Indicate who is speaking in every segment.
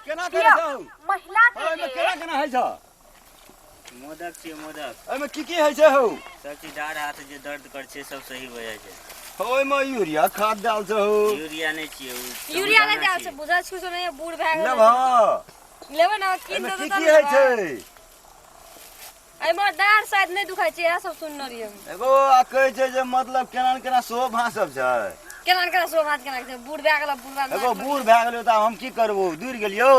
Speaker 1: केना करे छौ
Speaker 2: महिला
Speaker 1: ओय में केना केना है छ
Speaker 3: मोदक छी मोदक
Speaker 1: ओय में की है छ हो
Speaker 3: सब चीज डाढ़ हाथ जे दर्द कर छे सब सही हो जाय छे
Speaker 1: ओय में यूरिया खाद डाल छ हो
Speaker 3: यूरिया नहीं छिए
Speaker 2: यूरिया नहीं डाल छे बुझा छु से नहीं बूढ़ भए गेल
Speaker 1: ले भा
Speaker 2: लेबे ना किन दे
Speaker 1: की है छ
Speaker 2: आई मोर डार शायद नहीं दुखाई छे सब सुन रही हम
Speaker 1: एगो आ कहै छै जे मतलब केना केना सो भासब छै
Speaker 2: केना सो भात केना छै बूढ़ भए गेल बूढ़
Speaker 1: एगो बूढ़ भए गेल त हम की करबो दूर गेलियो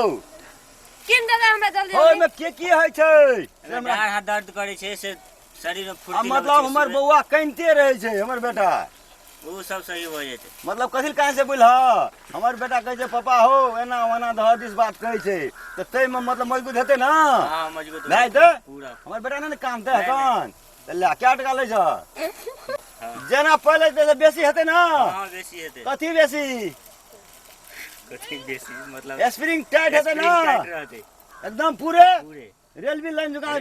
Speaker 2: किन दे हमरा जल्दी
Speaker 1: ओय में की है छै
Speaker 3: डाढ़ हाथ दर्द करे छे से शरीर में फुर्ती
Speaker 1: मतलब हमर बौआ कनते रहे छै हमर बेटा
Speaker 3: वो सब सही हो जाते
Speaker 1: मतलब कथि काहे से बोल हमर बेटा कहै छै पापा हो एना ओना ध दिस बात कहै छै त तै में मतलब मजबूत हेतै ना
Speaker 3: हां मजबूत
Speaker 1: नहीं त
Speaker 3: पूरा
Speaker 1: हमर बेटा ने काम दे कौन त ले क्या टका ले छ जेना पहले से बेसी हेतै ना
Speaker 3: हां बेसी हेतै
Speaker 1: कथि बेसी
Speaker 3: मतलब
Speaker 1: स्प्रिंग टाइट हेतै ना एकदम पूरे रेलवे लाइन जुगा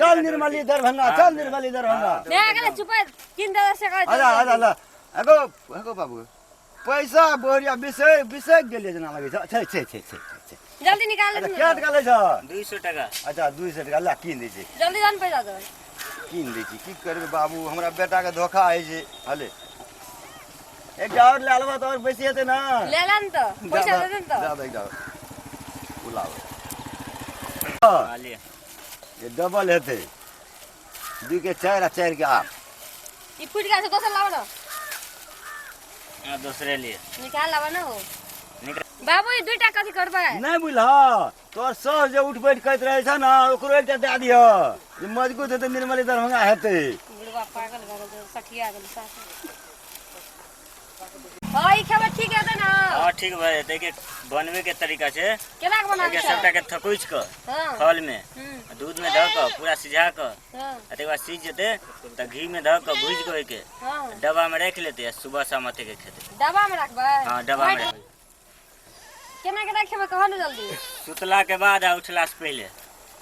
Speaker 1: चल निर्मली दरभंगा चल निर्मली दरभंगा
Speaker 2: नहीं गेले चुप किन दे से कह
Speaker 1: आजा आजा ला एगो बाबू पैसा बोरिया बिसे गेले जना लगे छै
Speaker 2: जल्दी निकाल ले
Speaker 1: क्या टका ले छ
Speaker 3: 200 टका
Speaker 1: अच्छा 200 टका ला कीन दै छी
Speaker 2: जल्दी जान पैसा दो
Speaker 1: कीन दै छी की करबे बाबू हमरा बेटा के धोखा है जे हले एक और ले लेबा तो और बेसी हेतै ना
Speaker 2: ले लन तो पैसा दे देन तो
Speaker 1: ज्यादा एक बुलाओ
Speaker 3: आले
Speaker 1: ये डबल हेतै 2 के 4 आ 4 के 8
Speaker 2: ई फुट गया से दोसर लाओ ना
Speaker 3: हां दूसरे लिए
Speaker 2: निकाल लावा ना हो
Speaker 3: निकाल
Speaker 2: बाबू ई दुईटा कथि करबे
Speaker 1: नहीं बुझला तोर सर जे उठ बैठ करत रहे छ ना ओकरो एकटा दे दियो जे मजबूत हेतै निर्मली दरभंगा हेतै
Speaker 2: बुढ़वा पागल भए गेल सठिया गेल साथ हां ई खबर ठीक है ना
Speaker 3: हां ठीक भाई देखे बनवे के तरीका छे
Speaker 2: केना के बनाबे
Speaker 3: के सबटा के थकुच क
Speaker 2: हां
Speaker 3: फल में दूध में ध क पूरा सिझा क
Speaker 2: हां
Speaker 3: अते बाद सीज जेते त घी में ध क भूज क के
Speaker 2: हां
Speaker 3: डब्बा में रख लेते सुबह शाम अते के खेते
Speaker 2: डब्बा में रखबे
Speaker 3: हां डब्बा में रख
Speaker 2: केना के रखबे कह ना जल्दी
Speaker 3: सुतला के बाद आ उठला से पहले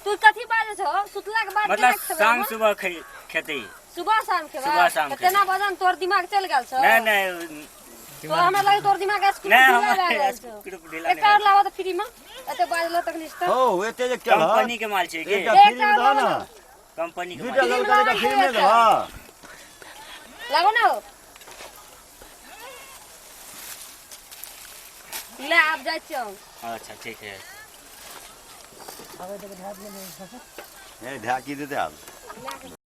Speaker 2: तू कथि बाजे छ सुतला के बाद
Speaker 3: मतलब शाम सुबह खेते
Speaker 2: सुबह शाम खेबे
Speaker 3: सुबह शाम
Speaker 2: केना वजन तोर दिमाग चल गेल छ
Speaker 3: नहीं
Speaker 2: तो हमरा लगे तोर दिमाग स्कूल
Speaker 3: नहीं
Speaker 2: ढीला
Speaker 3: हम
Speaker 2: भए गेल छ
Speaker 3: स्कूल ढीला
Speaker 2: एक और लावा त फ्री में एते बाजलो तक निष्ठ
Speaker 1: हो एते जे केला
Speaker 3: कंपनी के माल छे के
Speaker 1: एकटा फ्री में दो ना
Speaker 3: कंपनी के
Speaker 1: दूटा
Speaker 3: माल
Speaker 1: ललका का फ्री में दो
Speaker 2: लागो ना ले आप जाय छी
Speaker 3: अच्छा ठीक है
Speaker 1: ए ढाकी देते आप